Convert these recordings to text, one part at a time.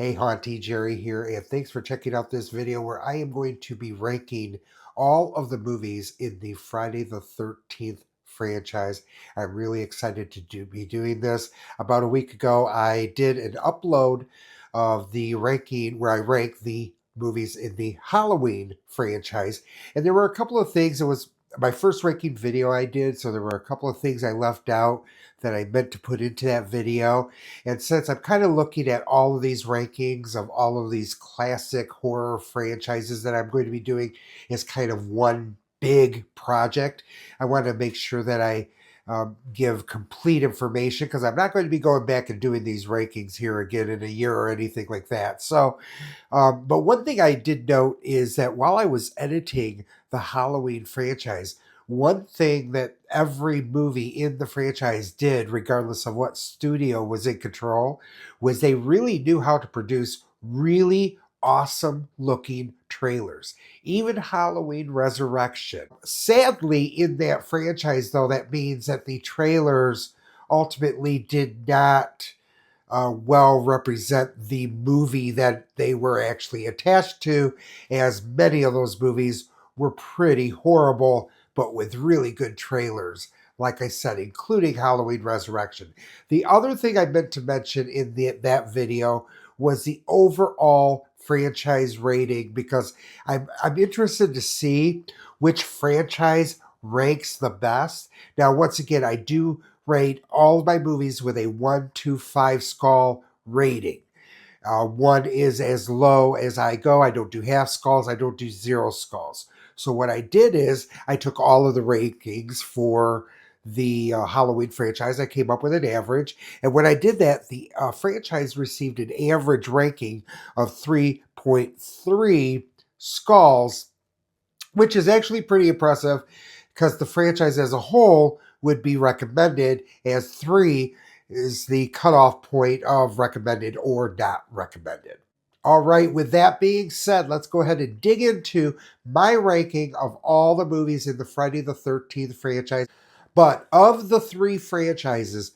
Hey, Haunty Jerry here, and thanks for checking out this video where I am going to be ranking all of the movies in the Friday the 13th franchise. I'm really excited to be doing this. About a week ago, I did an upload of the ranking where I rank the movies in the Halloween franchise, and there were a couple of things. It was my first ranking video I did, so there were a couple of things I left out that I meant to put into that video. And since I'm kind of looking at all of these rankings of all of these classic horror franchises that I'm going to be doing as kind of one big project, I want to make sure that I give complete information because I'm not going to be going back and doing these rankings here again in a year or anything like that. But one thing I did note is that while I was editing the Halloween franchise, one thing that every movie in the franchise did, regardless of what studio was in control, was they really knew how to produce really awesome looking trailers. Even Halloween Resurrection. Sadly, in that franchise, though, that means that the trailers ultimately did not well represent the movie that they were actually attached to, as many of those movies were pretty horrible, but with really good trailers. Like I said, including Halloween Resurrection. The other thing I meant to mention in that video was the overall franchise rating because I'm interested to see which franchise ranks the best. Now, once again, I do rate all of my movies with a 1 to 5 skull rating. One is as low as I go. I don't do half skulls. I don't do zero skulls. So what I did is I took all of the rankings for the Halloween franchise. I came up with an average. And when I did that, the franchise received an average ranking of 3.3 skulls, which is actually pretty impressive because the franchise as a whole would be recommended as 3 is the cutoff point of recommended or not recommended. All right, with that being said, let's go ahead and dig into my ranking of all the movies in the Friday the 13th franchise. But of the 3 franchises,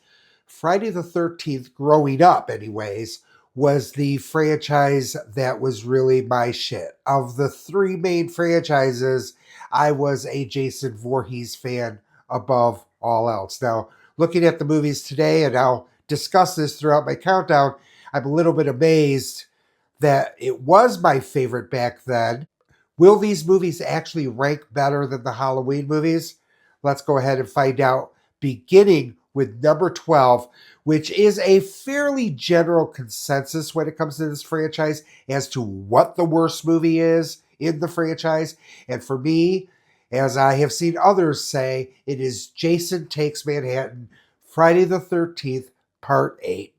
Friday the 13th, growing up, anyways, was the franchise that was really my shit. Of the 3 main franchises, I was a Jason Voorhees fan above all else. Now, looking at the movies today, and I'll discuss this throughout my countdown, I'm a little bit amazed that it was my favorite back then. Will these movies actually rank better than the Halloween movies? Let's go ahead and find out, beginning with number 12, which is a fairly general consensus when it comes to this franchise as to what the worst movie is in the franchise. And for me, as I have seen others say, it is Jason Takes Manhattan, Friday the 13th, Part 8.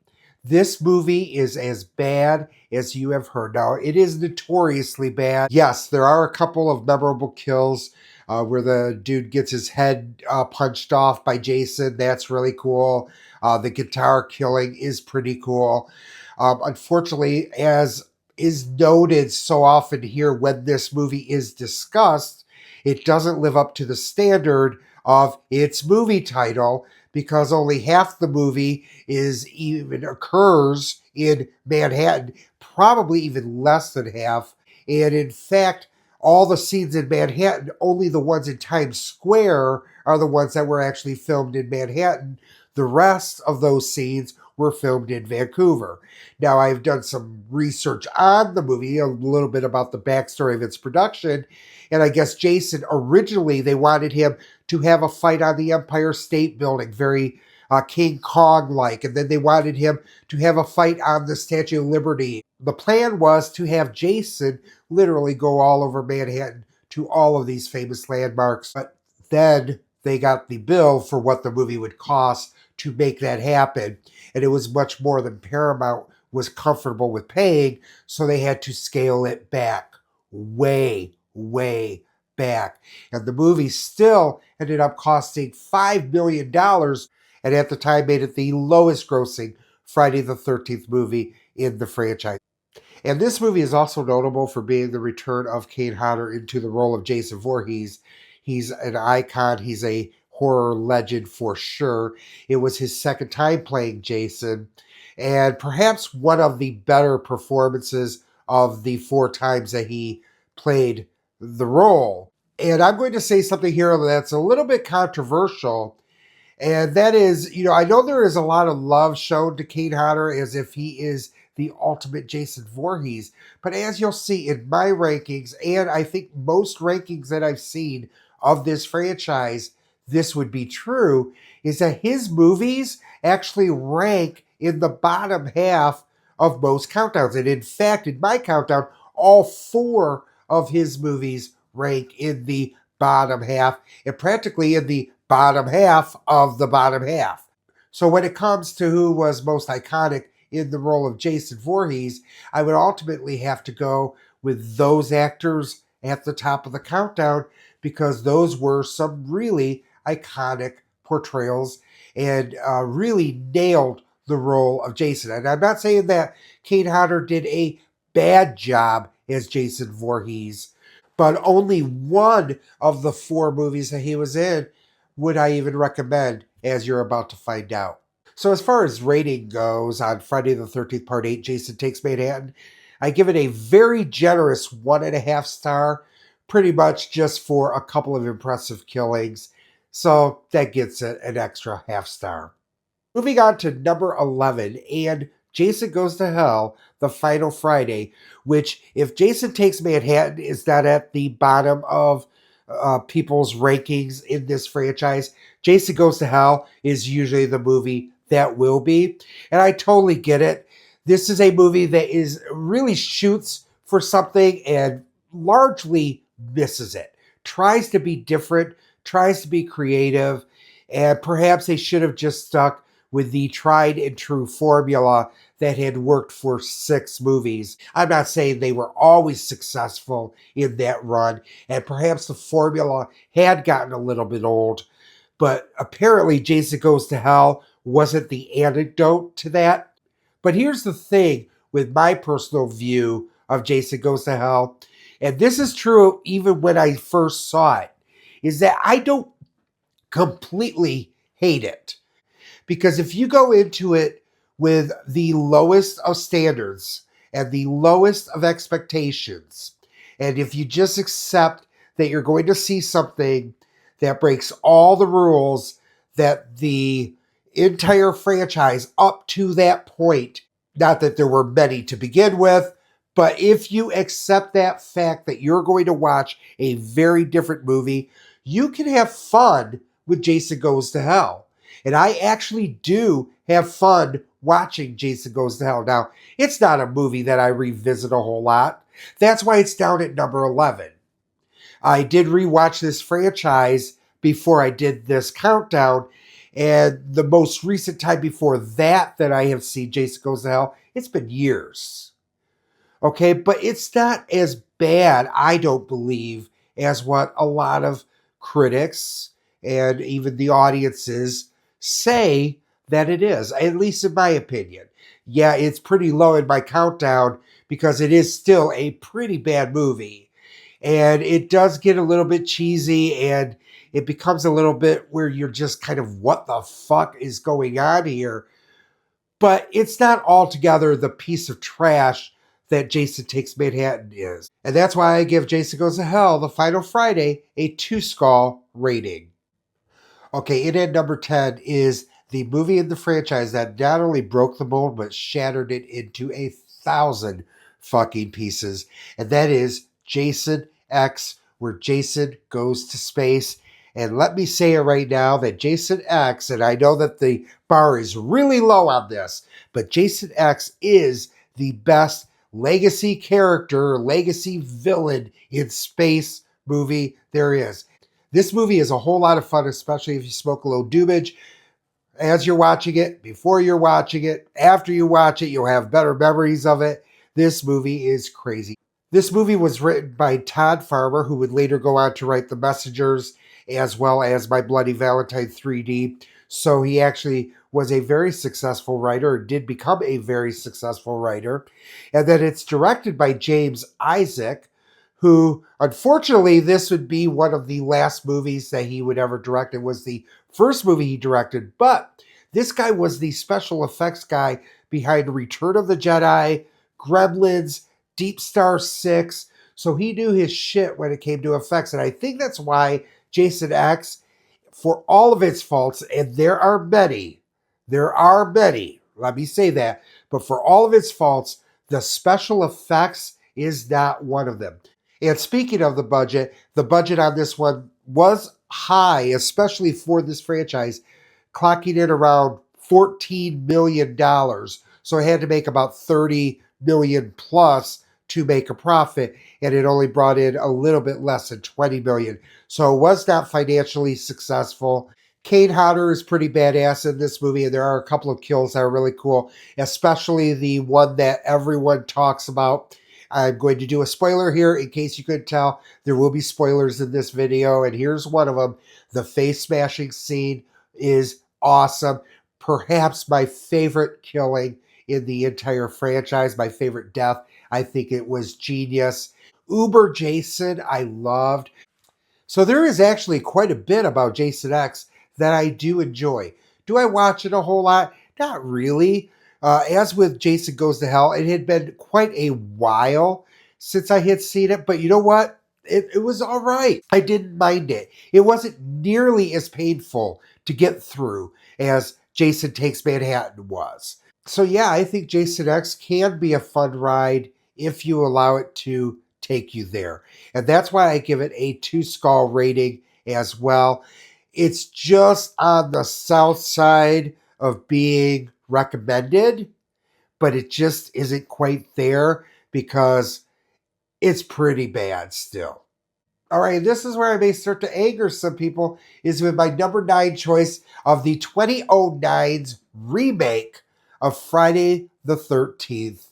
This movie is as bad as you have heard. Now, it is notoriously bad. Yes, there are a couple of memorable kills where the dude gets his head punched off by Jason. That's really cool. The guitar killing is pretty cool. Unfortunately, as is noted so often here when this movie is discussed, it doesn't live up to the standard of its movie title because only half the movie is even occurs in Manhattan, probably even less than half. And in fact, all the scenes in Manhattan, only the ones in Times Square are the ones that were actually filmed in Manhattan. The rest of those scenes were filmed in Vancouver. Now, I've done some research on the movie, a little bit about the backstory of its production, and I guess Jason, originally, they wanted him to have a fight on the Empire State Building, very King Kong like. And then they wanted him to have a fight on the Statue of Liberty. The plan was to have Jason literally go all over Manhattan to all of these famous landmarks. But then they got the bill for what the movie would cost to make that happen. And it was much more than Paramount was comfortable with paying. So they had to scale it back way back. And the movie still ended up costing $5 million, and at the time made it the lowest grossing Friday the 13th movie in the franchise. And this movie is also notable for being the return of Kane Hodder into the role of Jason Voorhees. He's an icon. He's a horror legend for sure. It was his second time playing Jason, and perhaps one of the better performances of the four times that he played the role. And I'm going to say something here that's a little bit controversial, and that is, I know there is a lot of love shown to Kane Hodder as if he is the ultimate Jason Voorhees. But as you'll see in my rankings, and I think most rankings that I've seen of this franchise, this would be true, is that his movies actually rank in the bottom half of most countdowns. And in fact, in my countdown, all four of his movies rank in the bottom half and practically in the bottom half of the bottom half. So when it comes to who was most iconic in the role of Jason Voorhees, I would ultimately have to go with those actors at the top of the countdown because those were some really iconic portrayals and really nailed the role of Jason. And I'm not saying that Kane Hodder did a bad job as Jason Voorhees, but only one of the four movies that he was in would I even recommend, as you're about to find out. So, as far as rating goes on Friday the 13th, Part 8, Jason Takes Manhattan, I give it a very generous 1.5 star, pretty much just for a couple of impressive killings. So, that gets it an extra half star. Moving on to number 11, and Jason Goes to Hell, The Final Friday, which, if Jason Takes Manhattan is not at the bottom of people's rankings in this franchise, Jason Goes to Hell is usually the movie that will be. And I totally get it. This is a movie that is really shoots for something and largely misses it. Tries to be different, tries to be creative, and perhaps they should have just stuck with the tried and true formula that had worked for 6 movies. I'm not saying they were always successful in that run, and perhaps the formula had gotten a little bit old, but apparently Jason Goes to Hell wasn't the antidote to that. But here's the thing with my personal view of Jason Goes to Hell, and this is true even when I first saw it, is that I don't completely hate it. Because if you go into it with the lowest of standards and the lowest of expectations, and if you just accept that you're going to see something that breaks all the rules that the entire franchise up to that point, not that there were many to begin with, but if you accept that fact that you're going to watch a very different movie, you can have fun with Jason Goes to Hell. And I actually do have fun watching Jason Goes to Hell. Now, it's not a movie that I revisit a whole lot. That's why it's down at number 11. I did rewatch this franchise before I did this countdown, and the most recent time before that I have seen Jason Goes to Hell, it's been years. Okay, but it's not as bad, I don't believe, as what a lot of critics and even the audiences say that it is, at least in my opinion. Yeah, it's pretty low in my countdown because it is still a pretty bad movie. And it does get a little bit cheesy and it becomes a little bit where you're just kind of, what the fuck is going on here? But it's not altogether the piece of trash that Jason Takes Manhattan is. And that's why I give Jason Goes to Hell, The Final Friday, a 2 skull rating. Okay, in at number 10 is the movie in the franchise that not only broke the mold, but shattered it into 1,000 fucking pieces. And that is Jason X, where Jason goes to space. And let me say it right now that Jason X, and I know that the bar is really low on this, but Jason X is the best legacy character, legacy villain in space movie there is. This movie is a whole lot of fun, especially if you smoke a little doobage as you're watching it, before you're watching it, after you watch it, you'll have better memories of it. This movie is crazy. This movie was written by Todd Farmer, who would later go on to write The Messengers, as well as My Bloody Valentine 3D. So he actually was a very successful writer, or did become a very successful writer. And then it's directed by James Isaac, who unfortunately this would be one of the last movies that he would ever direct. It was the first movie he directed, but this guy was the special effects guy behind Return of the Jedi, Gremlins, Deep Star 6. So he knew his shit when it came to effects. And I think that's why Jason X, for all of its faults, and there are many, let me say that, but for all of its faults, the special effects is not one of them. And speaking of the budget on this one was high, especially for this franchise, clocking in around $14 million. So it had to make about 30 million plus to make a profit, and it only brought in a little bit less than 20 million. So it was not financially successful. Kane Hodder is pretty badass in this movie, and there are a couple of kills that are really cool, especially the one that everyone talks about. I'm going to do a spoiler here in case you couldn't tell. There will be spoilers in this video, and here's one of them. The face smashing scene is awesome. Perhaps my favorite killing in the entire franchise, my favorite death. I think it was genius. Uber Jason, I loved. So there is actually quite a bit about Jason X that I do enjoy. Do I watch it a whole lot? Not really. As with Jason Goes to Hell, it had been quite a while since I had seen it, but you know what? It was all right. I didn't mind it. It wasn't nearly as painful to get through as Jason Takes Manhattan was. So yeah, I think Jason X can be a fun ride if you allow it to take you there. And that's why I give it a 2 skull rating as well. It's just on the south side of being recommended, but it just isn't quite there because it's pretty bad still. All right, this is where I may start to anger some people, is with my number 9 choice of the 2009's remake of Friday the 13th.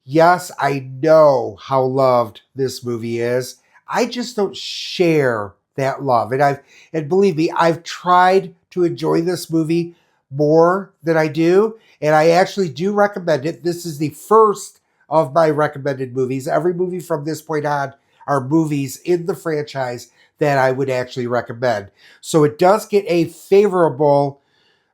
Yes, I know how loved this movie is. I just don't share that love. And believe me, I've tried to enjoy this movie more than I do, and I actually do recommend it. This is the first of my recommended movies. Every movie from this point on are movies in the franchise that I would actually recommend. So it does get a favorable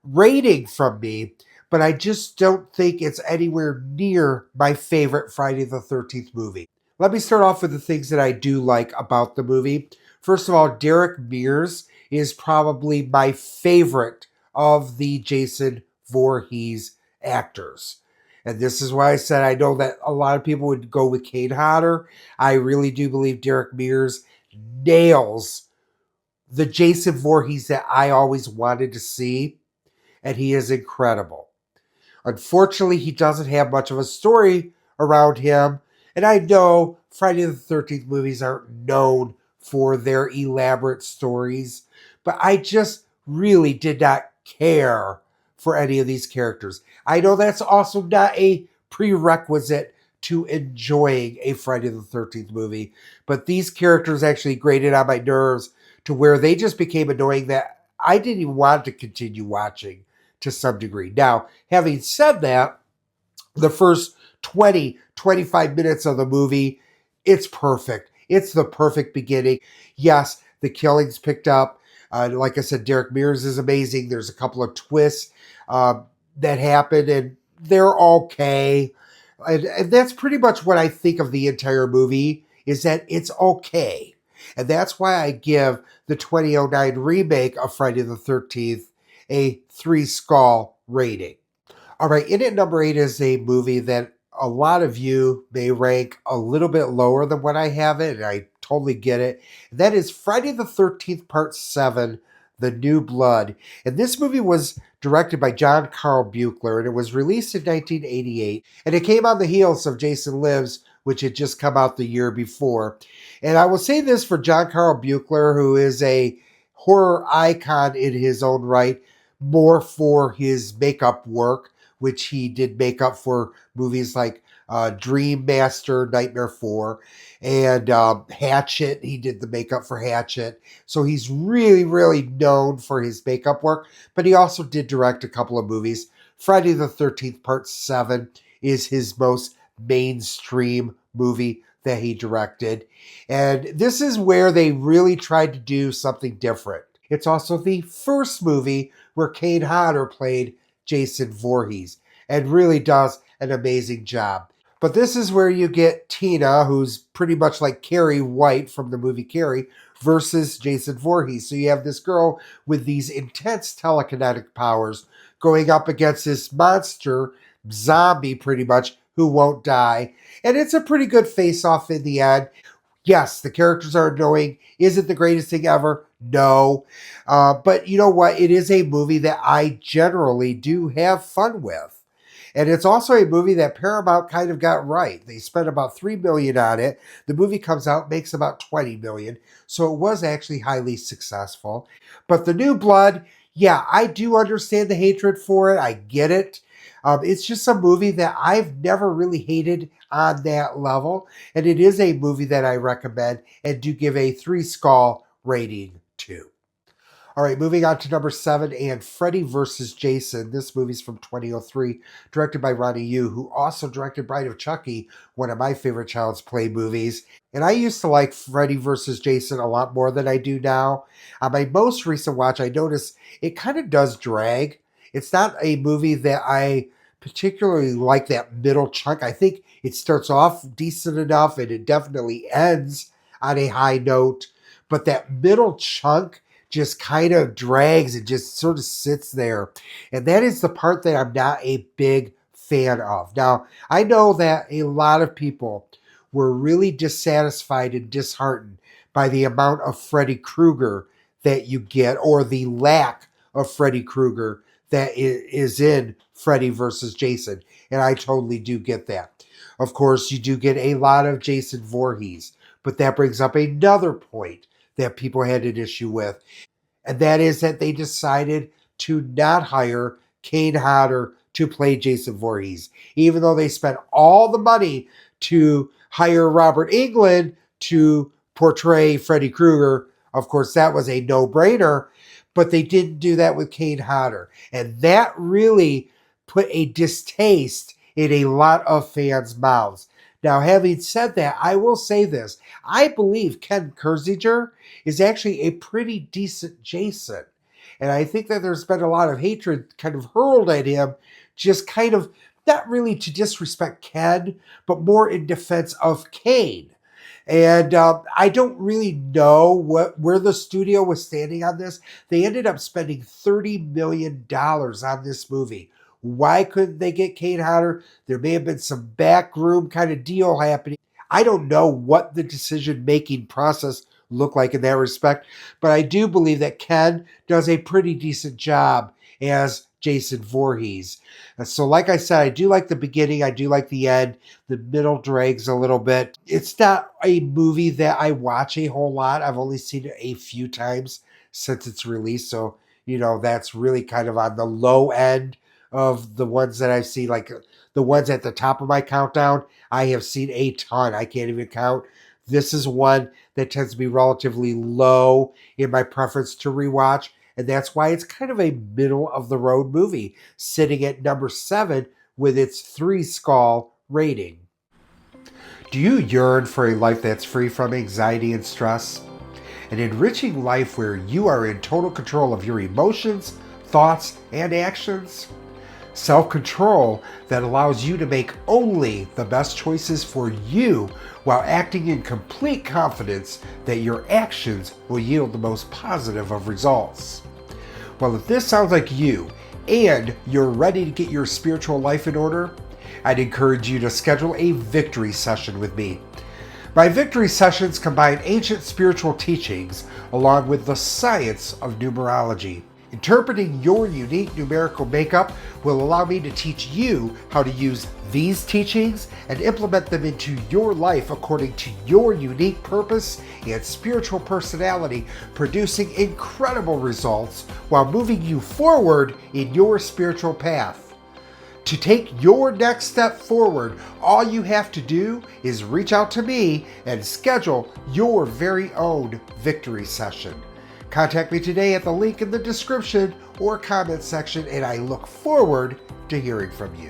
rating from me, but I just don't think it's anywhere near my favorite Friday the 13th movie. Let me start off with the things that I do like about the movie. First of all, Derek Mears is probably my favorite of the Jason Voorhees actors. And this is why I said I know that a lot of people would go with Kane Hodder. I really do believe Derek Mears nails the Jason Voorhees that I always wanted to see, and he is incredible. Unfortunately, he doesn't have much of a story around him, and I know Friday the 13th movies aren't known for their elaborate stories, but I just really did not care for any of these characters. I know that's also not a prerequisite to enjoying a Friday the 13th movie, but these characters actually grated on my nerves to where they just became annoying that I didn't even want to continue watching to some degree. Now, having said that, the first 25 minutes of the movie, it's perfect. It's the perfect beginning. Yes, the killings picked up. Like I said, Derek Mears is amazing. There's a couple of twists that happen, and they're okay. And that's pretty much what I think of the entire movie, is that it's okay. And that's why I give the 2009 remake of Friday the 13th a 3 skull rating. All right, in at number 8 is a movie that a lot of you may rank a little bit lower than what I have it, and I totally get it. That is Friday the 13th, Part 7, The New Blood. And this movie was directed by John Carl Buechler, and it was released in 1988. And it came on the heels of Jason Lives, which had just come out the year before. And I will say this for John Carl Buechler, who is a horror icon in his own right, more for his makeup work, which he did makeup for movies like Dream Master, Nightmare 4, and Hatchet. He did the makeup for Hatchet. So he's really, really known for his makeup work, but he also did direct a couple of movies. Friday the 13th, Part 7 is his most mainstream movie that he directed. And this is where they really tried to do something different. It's also the first movie where Kane Hodder played Jason Voorhees and really does an amazing job. But this is where you get Tina, who's pretty much like Carrie White from the movie Carrie, versus Jason Voorhees. So you have this girl with these intense telekinetic powers going up against this monster zombie, pretty much, who won't die. And it's a pretty good face off in the end. Yes, the characters are annoying. Is it the greatest thing ever? No. But you know what? It is a movie that I generally do have fun with. And it's also a movie that Paramount kind of got right. They spent about $3 million on it. The movie comes out, makes about $20 million. So it was actually highly successful. But The New Blood, yeah, I do understand the hatred for it. I get it. It's just a movie that I've never really hated on that level. And it is a movie that I recommend and do give a 3 skull rating to. All right, moving on to number 7, and Freddy vs. Jason. This movie's from 2003, directed by Ronnie Yu, who also directed Bride of Chucky, one of my favorite Child's Play movies. And I used to like Freddy vs. Jason a lot more than I do now. On my most recent watch, I noticed it kind of does drag. It's not a movie that I particularly like that middle chunk. I think it starts off decent enough and it definitely ends on a high note. But that middle chunk just kind of drags and just sort of sits there. And that is the part that I'm not a big fan of. Now, I know that a lot of people were really dissatisfied and disheartened by the amount of Freddy Krueger that you get, or the lack of Freddy Krueger that is in Freddy versus Jason. And I totally do get that. Of course, you do get a lot of Jason Voorhees, but that brings up another point that people had an issue with, and that is that they decided to not hire Kane Hodder to play Jason Voorhees, even though they spent all the money to hire Robert Englund to portray Freddy Krueger. Of course, that was a no-brainer, but they didn't do that with Kane Hodder. And that really put a distaste in a lot of fans' mouths. Now, having said that, I will say this. I believe Ken Kirzinger is actually a pretty decent Jason. And I think that there's been a lot of hatred kind of hurled at him, just kind of not really to disrespect Ken, but more in defense of Kane. And I don't really know where the studio was standing on this. They ended up spending $30 million on this movie. Why couldn't they get Kane Hodder? There may have been some backroom kind of deal happening. I don't know what the decision-making process looked like in that respect, but I do believe that Ken does a pretty decent job as Jason Voorhees. So like I said, I do like the beginning. I do like the end. The middle drags a little bit. It's not a movie that I watch a whole lot. I've only seen it a few times since its release. So, that's really kind of on the low end of the ones that I've seen. Like the ones at the top of my countdown, I have seen a ton. I can't even count. This is one that tends to be relatively low in my preference to rewatch. And that's why it's kind of a middle of the road movie, sitting at number 7 with its 3-skull rating. Do you yearn for a life that's free from anxiety and stress? An enriching life where you are in total control of your emotions, thoughts, and actions? Self-control that allows you to make only the best choices for you while acting in complete confidence that your actions will yield the most positive of results. Well, if this sounds like you and you're ready to get your spiritual life in order, I'd encourage you to schedule a victory session with me. My victory sessions combine ancient spiritual teachings along with the science of numerology. Interpreting your unique numerical makeup will allow me to teach you how to use these teachings and implement them into your life according to your unique purpose and spiritual personality, producing incredible results while moving you forward in your spiritual path. To take your next step forward, all you have to do is reach out to me and schedule your very own victory session. Contact me today at the link in the description or comment section, and I look forward to hearing from you.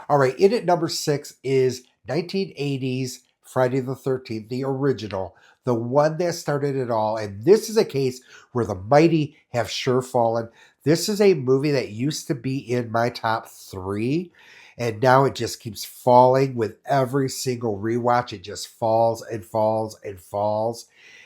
All right, in at number 6 is 1980's Friday the 13th, the original, the one that started it all. And this is a case where the mighty have sure fallen. This is a movie that used to be in my top three, and now it just keeps falling with every single rewatch. It just falls and falls and falls.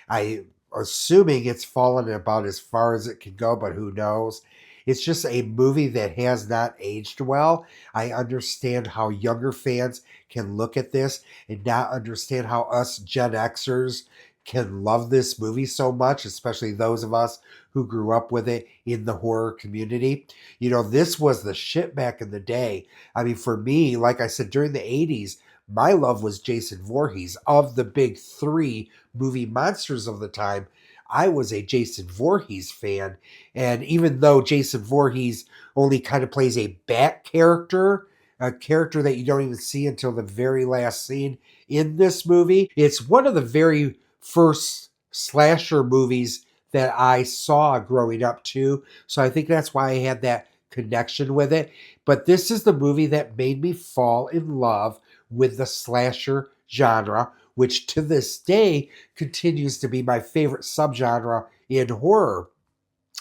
I assuming it's fallen about as far as it can go, but who knows? It's just a movie that has not aged well. I understand how younger fans can look at this and not understand how us Gen Xers can love this movie so much, especially those of us who grew up with it in the horror community. You know, this was the shit back in the day. I mean, for me, like I said, during the 80s, my love was Jason Voorhees. Of the big three movie monsters of the time, I was a Jason Voorhees fan. And even though Jason Voorhees only kind of plays a back character, a character that you don't even see until the very last scene in this movie, it's one of the very first slasher movies that I saw growing up too. So I think that's why I had that connection with it. But this is the movie that made me fall in love with the slasher genre, which to this day continues to be my favorite subgenre in horror.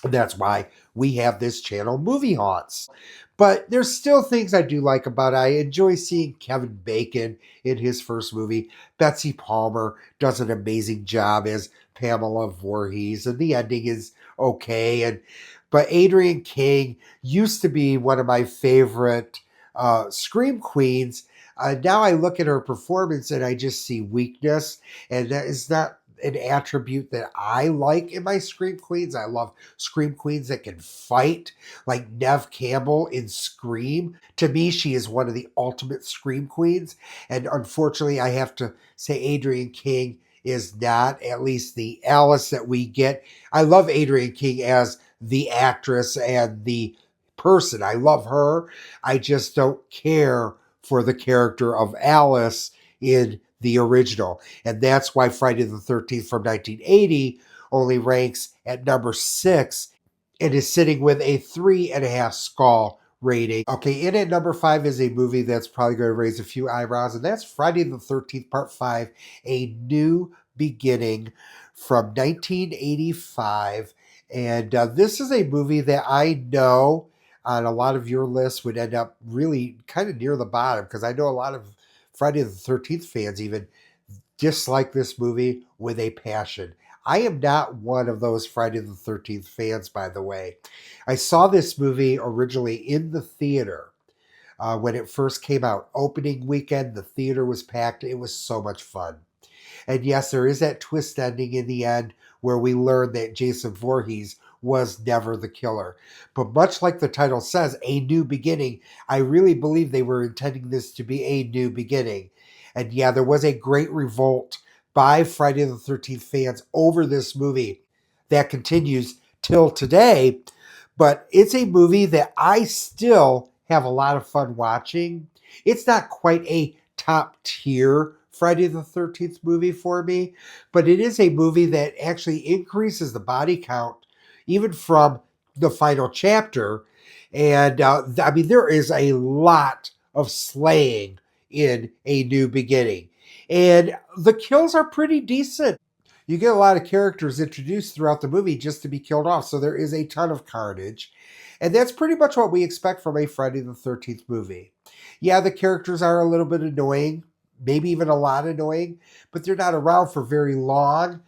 And that's why we have this channel, Movie Haunts. But there's still things I do like about it. I enjoy seeing Kevin Bacon in his first movie. Betsy Palmer does an amazing job as Pamela Voorhees, and the ending is okay. But Adrienne King used to be one of my favorite scream queens. Now I look at her performance and I just see weakness, and that is not an attribute that I like in my scream queens. I love scream queens that can fight, like Neve Campbell in Scream. To me, she is one of the ultimate scream queens, and unfortunately, I have to say Adrienne King is not, at least the Alice that we get. I love Adrienne King as the actress and the person. I love her. I just don't care for the character of Alice in the original. And that's why Friday the 13th from 1980 only ranks at number 6 and is sitting with a 3.5 skull rating. Okay, in at number 5 is a movie that's probably going to raise a few eyebrows, and that's Friday the 13th, Part 5, A New Beginning from 1985. And this is a movie that I know on a lot of your lists would end up really kind of near the bottom, because I know a lot of Friday the 13th fans even dislike this movie with a passion. I am not one of those Friday the 13th fans, by the way. I saw this movie originally in the theater when it first came out. Opening weekend, the theater was packed. It was so much fun. And yes, there is that twist ending in the end where we learn that Jason Voorhees was never the killer. But much like the title says, A New Beginning, I really believe they were intending this to be a new beginning. And yeah, there was a great revolt by Friday the 13th fans over this movie that continues till today. But it's a movie that I still have a lot of fun watching. It's not quite a top tier Friday the 13th movie for me, but it is a movie that actually increases the body count even from the final chapter. And I mean, there is a lot of slaying in A New Beginning. And the kills are pretty decent. You get a lot of characters introduced throughout the movie just to be killed off, so there is a ton of carnage. And that's pretty much what we expect from a Friday the 13th movie. Yeah, the characters are a little bit annoying, maybe even a lot annoying, but they're not around for very long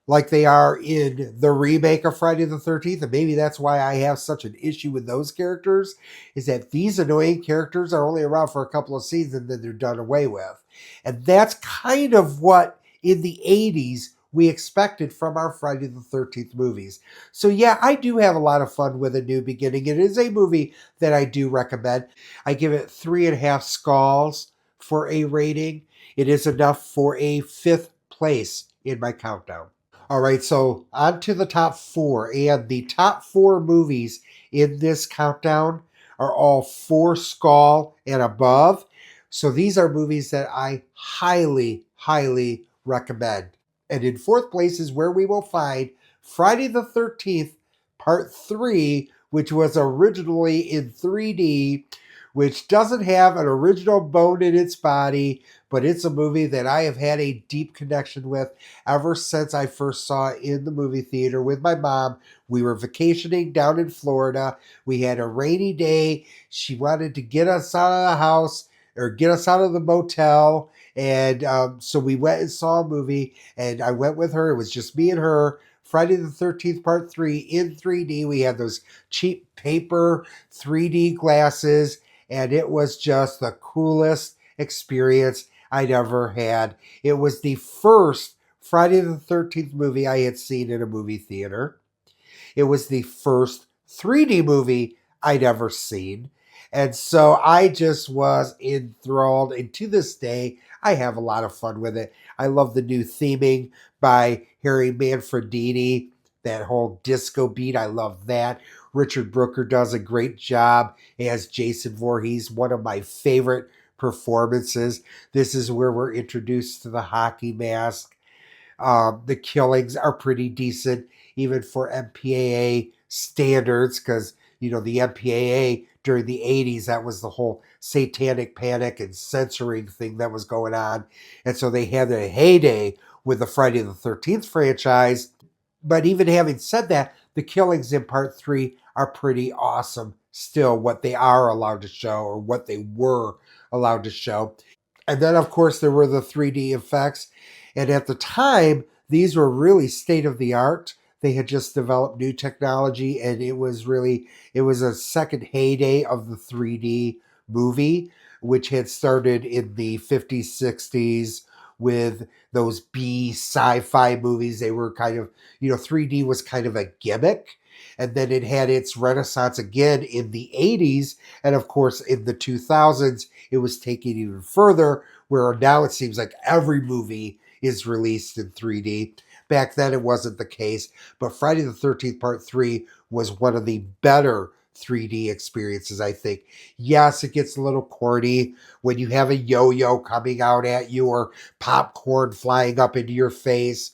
like they are in the remake of Friday the 13th. And maybe that's why I have such an issue with those characters, is that these annoying characters are only around for a couple of scenes and then they're done away with. And that's kind of what in the 80s we expected from our Friday the 13th movies. So yeah, I do have a lot of fun with A New Beginning. It is a movie that I do recommend. I give it 3.5 skulls for a rating. It is enough for a 5th place in my countdown. All right, so on to the top 4. And the top 4 movies in this countdown are all 4 skull and above. So these are movies that I highly, highly recommend. And in 4th place is where we will find Friday the 13th, Part 3, which was originally in 3D, which doesn't have an original bone in its body, but it's a movie that I have had a deep connection with ever since I first saw it in the movie theater with my mom. We were vacationing down in Florida. We had a rainy day. She wanted to get us out of the house or get us out of the motel. And so we went and saw a movie, and I went with her. It was just me and her. Friday the 13th, Part 3 in 3D. We had those cheap paper 3D glasses, and it was just the coolest experience I'd ever had. It was the first Friday the 13th movie I had seen in a movie theater. It was the first 3D movie I'd ever seen. And so I just was enthralled. And to this day, I have a lot of fun with it. I love the new theming by Harry Manfredini, that whole disco beat. I love that. Richard Brooker does a great job as Jason Voorhees, one of my favorite performances. This is where we're introduced to the hockey mask. The killings are pretty decent, even for MPAA standards, because, the MPAA during the 80s, that was the whole satanic panic and censoring thing that was going on. And so they had a heyday with the Friday the 13th franchise. But even having said that, the killings in part 3 are pretty awesome still, what they are allowed to show or what they were allowed to show. And then, of course, there were the 3D effects. And at the time, these were really state of the art. They had just developed new technology, and it was a second heyday of the 3D movie, which had started in the 50s, 60s with those B sci-fi movies. They were kind of, 3D was kind of a gimmick. And then it had its renaissance again in the 80s. And of course, in the 2000s, it was taken even further, where now it seems like every movie is released in 3D. Back then, it wasn't the case, but Friday the 13th Part 3 was one of the better 3D experiences, I think. Yes, it gets a little corny when you have a yo-yo coming out at you or popcorn flying up into your face,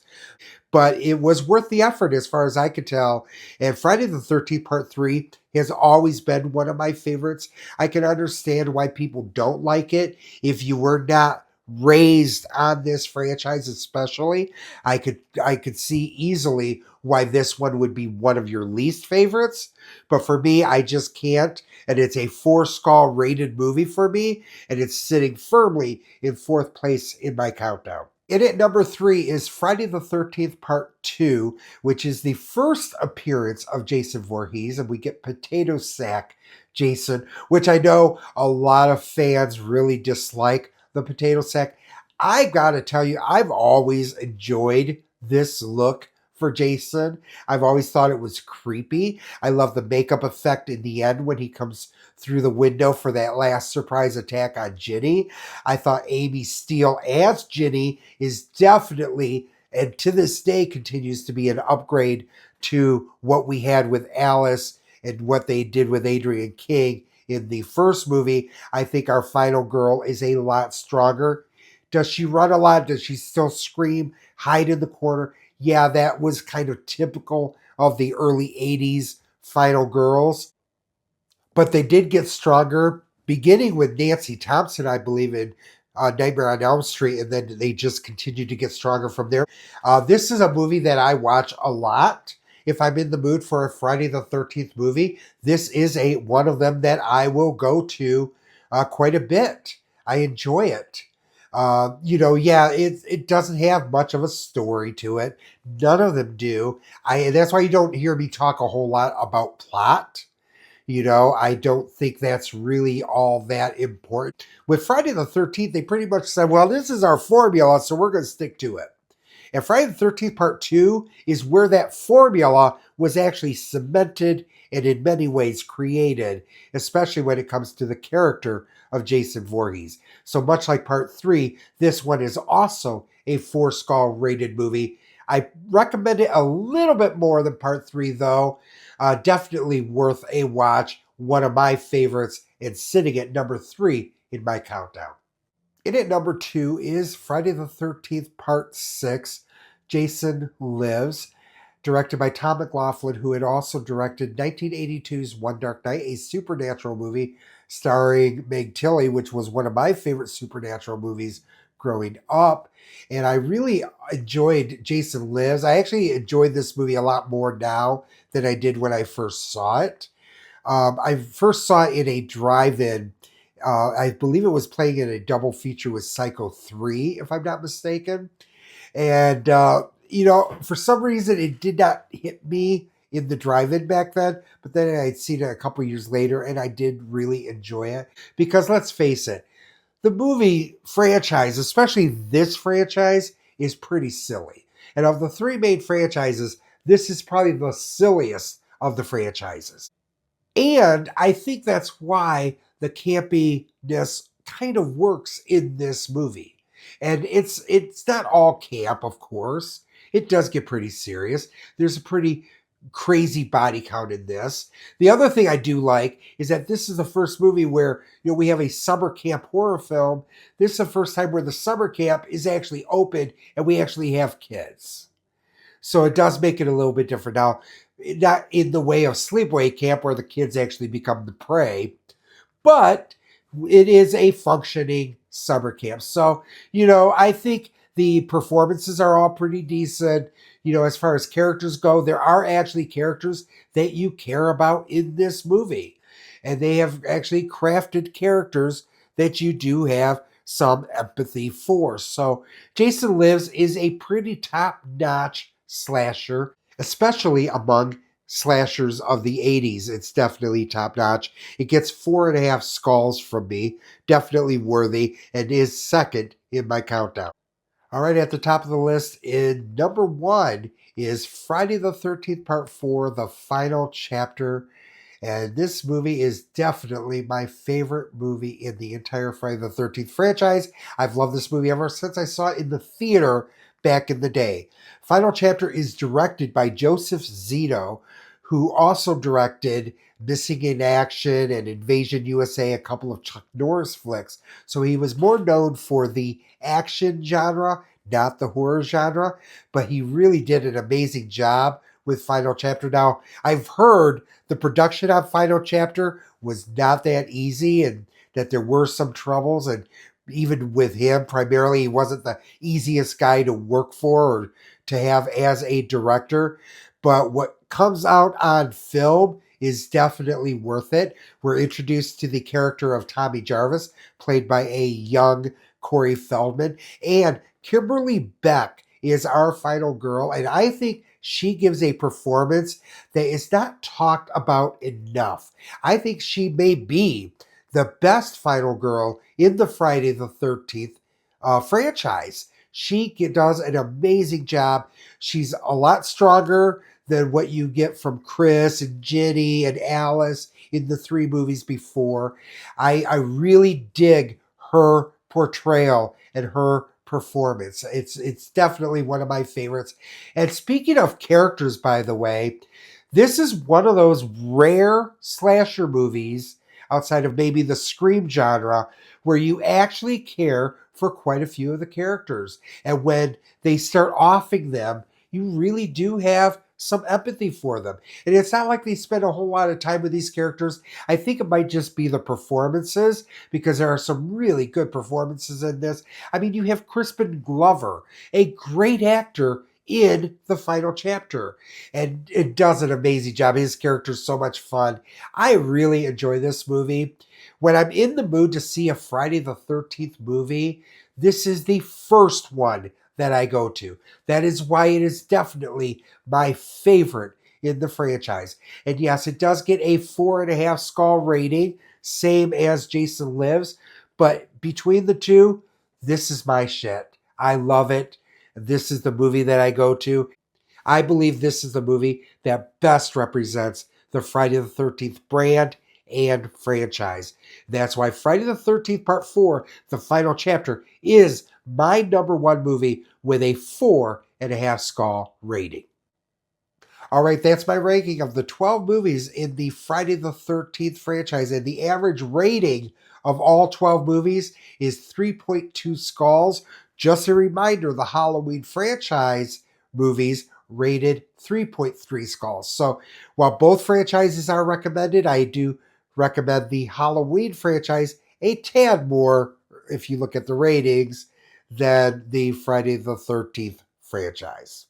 but it was worth the effort as far as I could tell. And Friday the 13th Part 3 has always been one of my favorites. I can understand why people don't like it. If you were not raised on this franchise especially, I could see easily why this one would be one of your least favorites. But for me, I just can't. And it's a 4 skull rated movie for me, and it's sitting firmly in 4th place in my countdown. And at number 3 is Friday the 13th Part 2, which is the first appearance of Jason Voorhees, and we get Potato Sack Jason, which I know a lot of fans really dislike the Potato Sack. I gotta tell you, I've always enjoyed this look for Jason. I've always thought it was creepy. I love the makeup effect in the end when he comes through the window for that last surprise attack on Ginny. I thought Amy Steele as Ginny is definitely, and to this day continues to be, an upgrade to what we had with Alice and what they did with Adrienne King in the first movie. I think our final girl is a lot stronger. Does she run a lot? Does she still scream, hide in the corner? Yeah, that was kind of typical of the early 80s final girls, but they did get stronger, beginning with Nancy Thompson, I believe, in Nightmare on Elm Street, and then they just continued to get stronger from there. This is a movie that I watch a lot. If I'm in the mood for a Friday the 13th movie, this is a one of them that I will go to quite a bit. I enjoy it. Yeah, it doesn't have much of a story to it. None of them do. That's why you don't hear me talk a whole lot about plot. I don't think that's really all that important. With Friday the 13th, they pretty much said, well, this is our formula, so we're going to stick to it. And Friday the 13th Part 2 is where that formula was actually cemented and in many ways created, especially when it comes to the character of Jason Voorhees. So much like Part 3, this one is also a 4 skull rated movie. I recommend it a little bit more than Part 3, though. Definitely worth a watch. One of my favorites, and sitting at number 3 in my countdown. In at number 2 is Friday the 13th Part 6, Jason Lives, directed by Tom McLaughlin, who had also directed 1982's One Dark Night, a supernatural movie starring Meg Tilly, which was one of my favorite supernatural movies growing up. And I really enjoyed Jason Lives. I actually enjoyed this movie a lot more now than I did when I first saw it. I first saw it in a drive-in. I believe it was playing in a double feature with Psycho 3, if I'm not mistaken. And, for some reason, it did not hit me in the drive-in back then, but then I'd seen it a couple years later, and I did really enjoy it. Because let's face it, the movie franchise, especially this franchise, is pretty silly. And of the three main franchises, this is probably the silliest of the franchises. And I think that's why the campiness kind of works in this movie. And it's not all camp, of course. It does get pretty serious. There's a pretty crazy body count in this. The other thing I do like is that this is the first movie where, we have a summer camp horror film. This is the first time where the summer camp is actually open and we actually have kids. So it does make it a little bit different. Now, not in the way of sleepaway camp where the kids actually become the prey, but it is a functioning summer camp. So, I think the performances are all pretty decent. As far as characters go, there are actually characters that you care about in this movie. And they have actually crafted characters that you do have some empathy for. So, Jason Lives is a pretty top notch slasher, especially among slashers of the 80s. It's definitely top notch. It gets 4.5 skulls from me, definitely worthy, and is second in my countdown. All right, at the top of the list, in number one is Friday the 13th, Part 4, The Final Chapter. And this movie is definitely my favorite movie in the entire Friday the 13th franchise. I've loved this movie ever since I saw it in the theater back in the day. Final Chapter is directed by Joseph Zito, who also directed Missing in Action and Invasion USA, a couple of Chuck Norris flicks. So he was more known for the action genre, not the horror genre, but he really did an amazing job with Final Chapter. Now, I've heard the production on Final Chapter was not that easy and that there were some troubles. And even with him, primarily, he wasn't the easiest guy to work for or to have as a director. But what comes out on film is definitely worth it. We're introduced to the character of Tommy Jarvis, played by a young Corey Feldman. And Kimberly Beck is our final girl. And I think she gives a performance that is not talked about enough. I think she may be the best final girl in the Friday the 13th franchise. She does an amazing job. She's a lot stronger than what you get from Chris and Ginny and Alice in the three movies before. I really dig her portrayal and her performance. It's definitely one of my favorites. And speaking of characters, by the way, this is one of those rare slasher movies outside of maybe the Scream genre where you actually care for quite a few of the characters. And when they start offing them, you really do have some empathy for them. And it's not like they spend a whole lot of time with these characters. I think it might just be the performances because there are some really good performances in this. I mean, you have Crispin Glover, a great actor in the final chapter, and it does an amazing job. His character's so much fun. I really enjoy this movie. When I'm in the mood to see a Friday the 13th movie, this is the first one that I go to. That is why it is definitely my favorite in the franchise. And yes, it does get a 4.5 skull rating, same as Jason Lives. But between the two, this is my shit. I love it. This is the movie that I go to. I believe this is the movie that best represents the Friday the 13th brand and franchise. That's why Friday the 13th Part 4, the final chapter, is my number one movie with a 4.5 skull rating. All right, that's my ranking of the 12 movies in the Friday the 13th franchise. And the average rating of all 12 movies is 3.2 skulls. Just a reminder, the Halloween franchise movies rated 3.3 skulls. So while both franchises are recommended, I do recommend the Halloween franchise a tad more if you look at the ratings than the Friday the 13th franchise.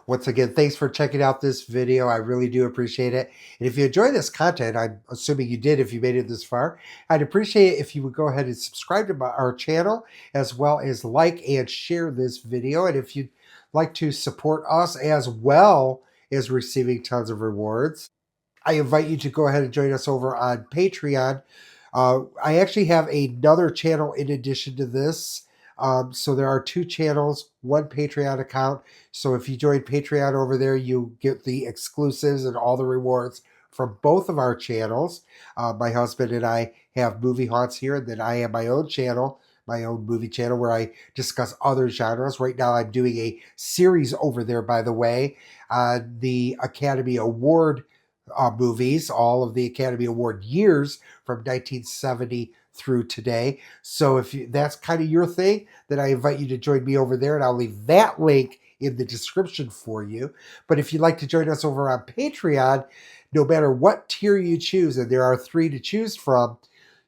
Once again, thanks for checking out this video. I really do appreciate it. And if you enjoy this content, I'm assuming you did if you made it this far, I'd appreciate it if you would go ahead and subscribe to our channel, as well as like and share this video. And if you'd like to support us as well as receiving tons of rewards, I invite you to go ahead and join us over on Patreon. I actually have another channel in addition to this. So there are two channels, one Patreon account. So if you join Patreon over there, you get the exclusives and all the rewards from both of our channels. My husband and I have Movie Haunts here, and then I have my own channel, my own movie channel, where I discuss other genres. Right now, I'm doing a series over there, by the way, on the Academy Award movies, all of the Academy Award years from 1970 through today. So if that's kind of your thing, then I invite you to join me over there, and I'll leave that link in the description for you. But if you'd like to join us over on Patreon, no matter what tier you choose, and there are 3 to choose from,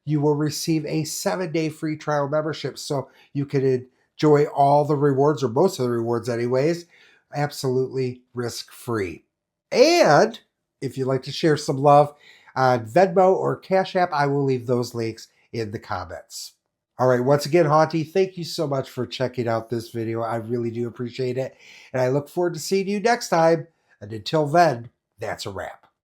you will receive a 7-day free trial membership. So you can enjoy all the rewards, or most of the rewards anyways, absolutely risk-free. And if you'd like to share some love on Venmo or Cash App, I will leave those links in the comments. All right, once again, Haunty, thank you so much for checking out this video. I really do appreciate it. And I look forward to seeing you next time. And until then, that's a wrap.